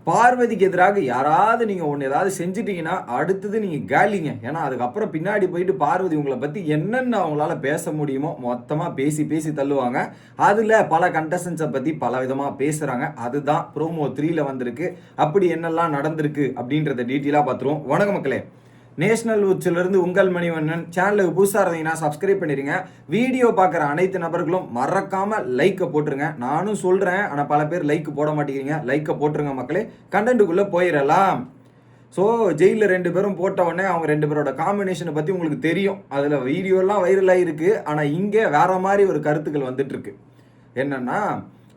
பார்வதிக்கு எதிராக யாராவது நீங்கள் ஒன்று ஏதாவது செஞ்சிட்டீங்கன்னா அடுத்தது நீங்கள் காலிங்க. ஏன்னா அதுக்கப்புறம் பின்னாடி போயிட்டு பார்வதி உங்களை பற்றி என்னென்ன அவங்களால பேச முடியுமோ மொத்தமாக பேசி பேசி தள்ளுவாங்க. அதில் பல கண்டஸ்டன்ஸை பற்றி பல விதமாக பேசுகிறாங்க. அதுதான் ப்ரோமோ 3ல் வந்திருக்கு. அப்படி என்னெல்லாம் நடந்திருக்கு அப்படின்றத டீட்டெயிலாக பார்த்துருவோம். வணக்கம் மக்களே, நேஷனல் உச்சிலிருந்து உங்கள் மணிவண்ணன். சேனலுக்கு புதுசாக இருந்தீங்கன்னா சப்ஸ்கிரைப் பண்ணிடுங்க. வீடியோ பார்க்குற அனைத்து நபர்களும் மறக்காமல் லைக்கை போட்டுருங்க. நானும் சொல்கிறேன், ஆனால் பல பேர் லைக் போட மாட்டேங்கிறீங்க. லைக்கை போட்டுருங்க மக்களே, கண்டென்ட்டுக்குள்ளே போயிடலாம். ஸோ ஜெயிலில் 2 பேரும் போட்ட உடனே அவங்க 2 பேரோட காம்பினேஷனை பற்றி உங்களுக்கு தெரியும். அதில் வீடியோலாம் வைரலாக இருக்குது. ஆனால் இங்கே வேற மாதிரி ஒரு கருத்துக்கள் வந்துட்டுருக்கு. என்னென்னா,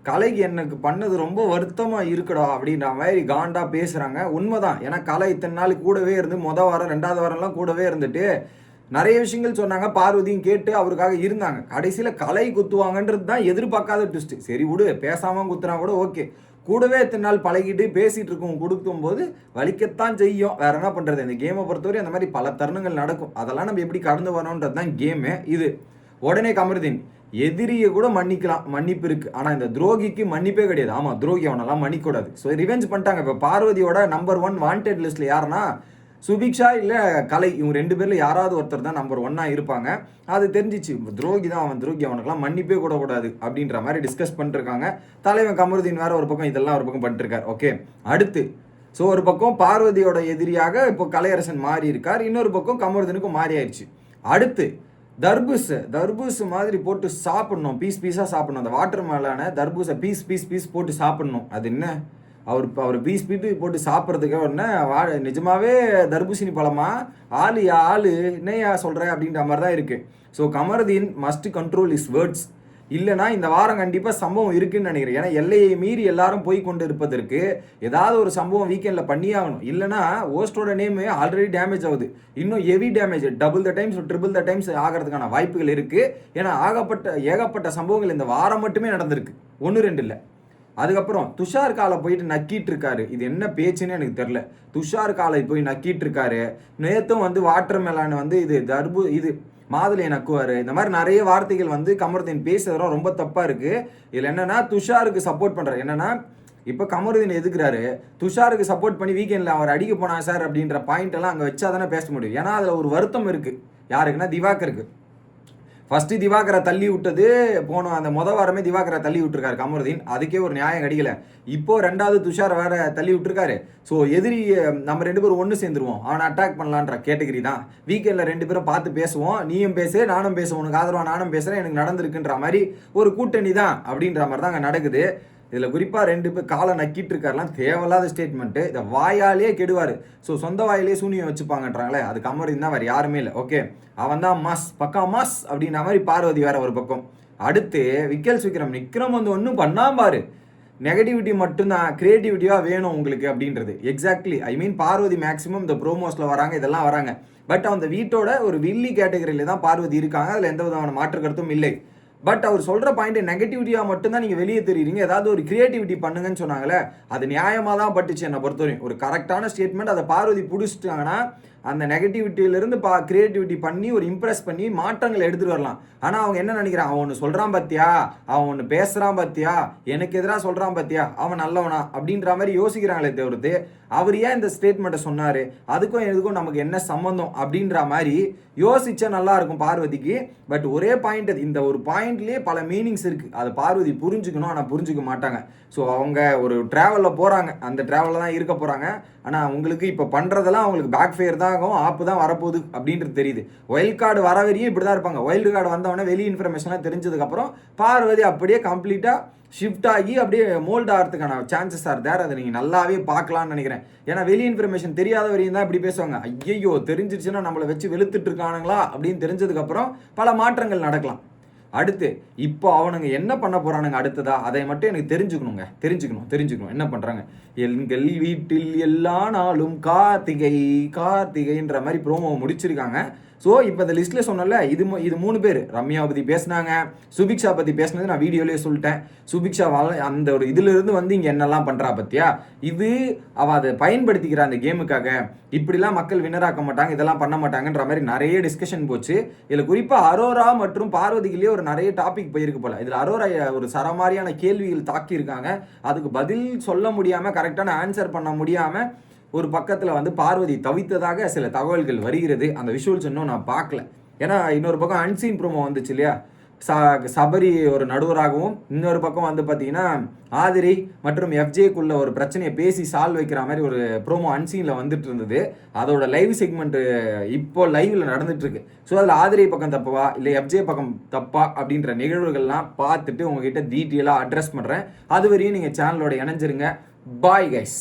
கலைக்கு எனக்கு பண்ணது ரொம்ப வருத்தமாக இருக்குடா அப்படின்ற மாதிரி காண்டா பேசுகிறாங்க. உண்மைதான். ஏன்னா கலை இத்தனை நாள் கூடவே இருந்து வாரம் 2வது வாரம்லாம் கூடவே இருந்துட்டு நிறைய விஷயங்கள் சொன்னாங்க. பார்வதியும் கேட்டு அவருக்காக இருந்தாங்க. கடைசியில் கலை குத்துவாங்கன்றது தான் எதிர்பார்க்காத ட்விஸ்ட்டு. சரி விடு, பேசாமல் குத்துனா கூட ஓகே. கூடவே இத்தனை நாள் பழகிட்டு பேசிகிட்டு இருக்கோம், கொடுக்கும்போது வலிக்கத்தான் செய்யும். வேற என்ன பண்ணுறது? இந்த கேமை பொறுத்தவரை அந்த மாதிரி பல தருணங்கள் நடக்கும். அதெல்லாம் நம்ம எப்படி கடந்து வரணுன்றது தான் கேமு இது. உடனே கமருதீன், எதிரியை கூட மன்னிக்கலாம், மன்னிப்பு இருக்கு. ஆனால் இந்த துரோகிக்கு மன்னிப்பே கிடையாது. ஆமாம், துரோகி அவனெல்லாம் மன்னிக்கூடாது. ஸோ ரிவெஞ்ச் பண்ணிட்டாங்க. இப்போ பார்வதியோட நம்பர் 1 வாண்டட் லிஸ்ட்டில் யாருன்னா சுபிக்ஷா இல்லை கலை. இவங்க 2 பேரில் யாராவது ஒருத்தர் தான் நம்பர் 1 இருப்பாங்க. அது தெரிஞ்சிச்சு. துரோகி தான் அவன், துரோகி, அவனுக்குலாம் மன்னிப்பே கூட கூடாது அப்படின்ற மாதிரி டிஸ்கஸ் பண்ணிருக்காங்க. தலைவன் கமருதீன் வேற ஒரு பக்கம் இதெல்லாம் ஒரு பக்கம் பண்ணிருக்காரு. ஓகே, அடுத்து ஸோ ஒரு பக்கம் பார்வதியோட எதிரியாக இப்போ கலையரசன் மாறி இருக்கார். இன்னொரு பக்கம் கமருதீனுக்கும் மாறி ஆயிடுச்சு. அடுத்து தர்பூஸ் மாதிரி போட்டு சாப்பிடணும், பீஸ் பீஸாக சாப்பிடணும். அந்த வாட்டர் மேலான தர்பூஸை பீஸ் போட்டு சாப்பிடணும். அது என்ன, அவர் பீஸ் போட்டு சாப்பிட்றதுக்கு உடனே நிஜமாவே தர்பூசணி பழமா? ஆளு என்னையா சொல்கிற அப்படின்ற மாதிரி தான் இருக்குது. So Kamaruddin must control is words. இல்லைனா இந்த வாரம் கண்டிப்பாக சம்பவம் இருக்குன்னு நினைக்கிறேன். ஏன்னா எல்லையை மீறி எல்லாரும் போய் கொண்டு இருப்பதற்கு ஏதாவது ஒரு சம்பவம் வீக்கெண்டில் பண்ணியே ஆகணும். இல்லைனா ஹோஸ்டோட நேம் ஆல்ரெடி டேமேஜ் ஆகுது. இன்னும் heavy damage, double the times ஆகிறதுக்கான வாய்ப்புகள் இருக்குது. ஏன்னா ஏகப்பட்ட சம்பவங்கள் இந்த வாரம் மட்டுமே நடந்திருக்கு, 1-2 இல்லை. அதுக்கப்புறம் துஷார் காலை போயிட்டு நக்கிட்டு இருக்காரு. இது என்ன பேச்சுன்னு எனக்கு தெரில. துஷார் காலை போய் நக்கிட்டு இருக்காரு. நேற்றும் வாட்டர் மெலான் இது மாதுளை நக்குவார். இந்த மாதிரி நிறைய வார்த்தைகள் கமருதீன் பேசுறதும் ரொம்ப தப்பாக இருக்குது. இதில் என்னென்னா துஷாருக்கு சப்போர்ட் பண்ணுறாரு. என்னென்னா இப்போ கமருதீன் எதுக்குறாரு, துஷாருக்கு சப்போர்ட் பண்ணி வீக்கெண்டில் அவர் அடிக்க போனா சார் அப்படின்ற பாயிண்ட் எல்லாம் அங்கே வச்சா தானே பேச முடியும். ஏன்னா அதில் ஒரு வருத்தம் இருக்குது. யாருக்குன்னா திவாகருக்கு. ஃபஸ்ட்டு திவாகரை தள்ளி விட்டது போனோம், அந்த வாரமே திவாகரை தள்ளி விட்டுருக்காரு கமருதீன். அதுக்கே ஒரு நியாயம் கிடைக்கல. இப்போ 2வது துஷாரை வேற தள்ளி விட்டுருக்காரு. ஸோ எதிரி நம்ம 2 பேரும் ஒன்று சேர்ந்துருவோம், அவனை அட்டாக் பண்ணலான்ற கேட்டகரி தான். வீக்கெண்டில் 2 பேரும் பார்த்து பேசுவோம், நீயும் பேசு நானும் பேசுவோம், உனக்கு ஆதரவாக நானும் பேசுகிறேன், எனக்கு நடந்திருக்குன்ற மாதிரி ஒரு கூட்டணி தான் அப்படின்ற மாதிரி தான் அங்கே நடக்குது. இதில் குறிப்பாக 2 பேர் காலை நக்கிட்டு இருக்காருலாம் தேவையில்லாத ஸ்டேட்மெண்ட்டு. இதை வாயாலே கெடுவார். ஸோ சொந்த வாயிலே சூனியம் வச்சுப்பாங்கன்றாங்களே, அது கமருதீன் தான், வேறு யாருமே இல்லை. ஓகே, அவன் தான் மாஸ், பக்கா மாஸ் அப்படின்ற மாதிரி பார்வதி வேற ஒரு பக்கம். அடுத்து விக்ரம் ஒன்றும் பண்ணாம பாரு, நெகட்டிவிட்டி மட்டும்தான், கிரியேட்டிவிட்டியாக வேணும் உங்களுக்கு அப்படின்றது. எக்ஸாக்ட்லி, ஐ மீன் பார்வதி மேக்ஸிமம் இந்த ப்ரோமோஸில் வராங்க, இதெல்லாம் வராங்க. பட் அந்த வீட்டோட ஒரு வில்லி கேட்டகரியில் தான் பார்வதி இருக்காங்க. அதில் எந்த விதமான மாற்று கருத்தும் இல்லை. பட் அவர் சொல்கிற பாயிண்ட் நெகட்டிவிட்டியாக மட்டும்தான் நீங்கள் வெளியே தெரியுறீங்க, ஏதாவது ஒரு கிரியேட்டிவிட்டி பண்ணுங்கன்னு சொன்னாங்களே, அது நியாயமாக தான் பட்டுச்சு என்னை பொறுத்தவரையும். ஒரு கரெக்டான ஸ்டேட்மெண்ட். அதை பார்வதி பிடிச்சிட்டாங்கன்னா அந்த நெகட்டிவிட்டியிலேருந்து கிரியேட்டிவிட்டி பண்ணி ஒரு இம்ப்ரெஸ் பண்ணி மாற்றங்களை எடுத்துகிட்டு வரலாம். ஆனால் அவங்க என்ன நினைக்கிறான், அவன் ஒன்று சொல்கிறான் பார்த்தியா, அவன் ஒன்று பேசுகிறான் பார்த்தியா, எனக்கு எதிராக சொல்கிறான் பார்த்தியா, அவன் நல்லவனா அப்படின்ற மாதிரி யோசிக்கிறாங்களே தவிர்த்து அவர் ஏன் இந்த ஸ்டேட்மெண்ட்டை சொன்னார், அதுக்கும் எதுக்கும் நமக்கு என்ன சம்மந்தம் அப்படின்ற மாதிரி யோசிச்சா நல்லா இருக்கும் பார்வதிக்கு. பட் ஒரே பாயிண்ட், இந்த ஒரு பாயிண்ட்லேயே பல மீனிங்ஸ் இருக்குது. அது பார்வதி புரிஞ்சுக்கணும், ஆனால் புரிஞ்சுக்க மாட்டாங்க. ஸோ அவங்க ஒரு ட்ராவலில் போகிறாங்க, அந்த ட்ராவலில் தான் இருக்க போகிறாங்க. ஆனால் அவங்களுக்கு இப்போ பண்ணுறதெல்லாம் அவங்களுக்கு பேக் ஃபேர் தான் ஆகும், ஆப்பு தான் வரப்போகுது அப்படின்றது தெரியுது. ஒயில்ட் கார்டு வர வரையும் இப்படி தான் இருப்பாங்க. ஒயில்டு கார்டு வந்தவொடனே வெளி இன்ஃபர்மேஷன்லாம் தெரிஞ்சதுக்கப்புறம் பார்வதி அப்படியே கம்ப்ளீட்டாக ஷிஃப்ட் ஆகி அப்படியே மோல்ட் ஆகிறதுக்கான சான்சஸ் ஆர் தேர். அதை நீங்கள் நல்லாவே பார்க்கலான்னு நினைக்கிறேன். ஏன்னா வெளி இன்ஃபர்மேஷன் தெரியாத வரையும் தான் இப்படி பேசுவாங்க. ஐயோ தெரிஞ்சிருச்சுன்னா நம்மளை வச்சு வெளுத்துட்டு இருக்கானுங்களா அப்படின்னு தெரிஞ்சதுக்கப்புறம் பல மாற்றங்கள் நடக்கலாம். அடுத்து இப்போ அவனுங்க என்ன பண்ண போகிறானுங்க அடுத்ததா, அதை மட்டும் எனக்கு தெரிஞ்சுக்கணும் என்ன பண்ணுறாங்க. எங்கள் வீட்டில் எல்லா நாளும் கார்த்திகைன்ற மாதிரி ப்ரோமோ முடிச்சிருக்காங்க. ஸோ இப்போ இந்த லிஸ்ட்டில் சொன்னல இது 3 பேர். ரம்யாவை பற்றி பேசினாங்க, சுபிக்ஷா பற்றி பேசினது நான் வீடியோலேயே சொல்லிட்டேன். சுபிக்ஷா அந்த ஒரு இதிலிருந்து வந்து இங்கே என்னெல்லாம் பண்ணுறா பற்றியா, இது அவள் அதை பயன்படுத்திக்கிறா அந்த கேமுக்காக. இப்படிலாம் மக்கள் வினராக்க மாட்டாங்க, இதெல்லாம் பண்ண மாட்டாங்கன்ற மாதிரி நிறைய டிஸ்கஷன் போச்சு. இதில் குறிப்பாக அரோரா மற்றும் பார்வதிக்குள்ளேயே ஒரு நிறைய டாபிக் போயிருக்கு போல. இதில் அரோரா ஒரு சரமாரியான கேள்விகள் தாக்கியிருக்காங்க. அதுக்கு பதில் சொல்ல முடியாமல், கரெக்டான ஆன்சர் பண்ண முடியாமல் ஒரு பக்கத்தில் வந்து பார்வதி தவித்ததாக சில தகவல்கள் வருகிறது. அந்த விஷுவல்ஸ் இன்னும் நான் பார்க்கல. ஏன்னா இன்னொரு பக்கம் அன்சீன் ப்ரோமோ வந்துச்சு இல்லையா, சபரி ஒரு நடுவராகவும், இன்னொரு பக்கம் வந்து பார்த்தீங்கன்னா ஆதிரி மற்றும் எஃப்ஜேக்குள்ள ஒரு பிரச்சனையை பேசி சால்வ் வைக்கிற மாதிரி ஒரு ப்ரோமோ அன்சீனில் வந்துட்டு இருந்தது. அதோட லைவ் செக்மெண்ட் இப்போ லைவ்ல நடந்துட்டு இருக்கு. ஸோ அதில் ஆதிரி பக்கம் தப்பவா இல்லை எஃப்ஜே பக்கம் தப்பா அப்படின்ற நிகழ்வுகள்லாம் பார்த்துட்டு உங்ககிட்ட டீட்டெயிலாக அட்ரஸ் பண்ணுறேன். அது வரையும் நீங்கள் சேனலோட இணைஞ்சிருங்க. Bye guys.